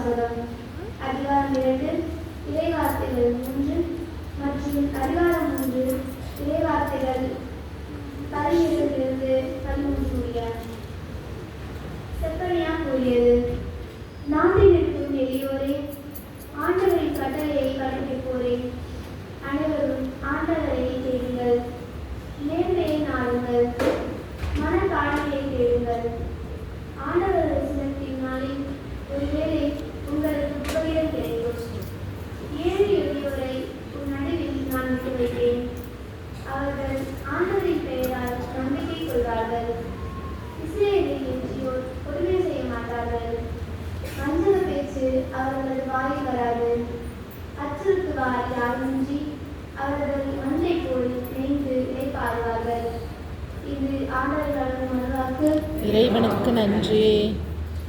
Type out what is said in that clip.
வாசகம். அதிகாரம் 2 இறைவார்த்தைகள் 3 மற்றும் அதிகாரம் 3 இறைவார்த்தைகள் 17 13 செப்பனியா கூறியது: நாட்டில் இருக்கும் எளியோரே, ஆண்டவரின் கட்டளையை கடைபிடிப்போரே, அனைவரும் ஆண்டவரை தேடுங்கள், நேர்மையை நாடுங்கள், மன தாழ்மையை தேடுங்கள். ஆண்டவர் தரிசனத்தின் நாளில் ஒருவேளை உங்களுக்கு புகலிடம் கிடைக்கும். 7 எளியோரை உன் நடுவில் நான் விட்டு வைத்தேன். அவர்கள் ஆண்டவரின் பெயரால் நம்பிக்கை கொள்வார்கள். இஸ்ரேலில் எஞ்சியோர் கொடுமை செய்ய மாட்டார்கள். வஞ்சக பேச்சு அவர்களது வாயில் வராது. அச்சுறுத்துவார் யாருமின்றி அவர்கள் மஞ்சை போல் நினைந்து இளைப்பாறுவார்கள். இது ஆண்டவரின் மனவாக்கு. இறைவனுக்கு நன்றி.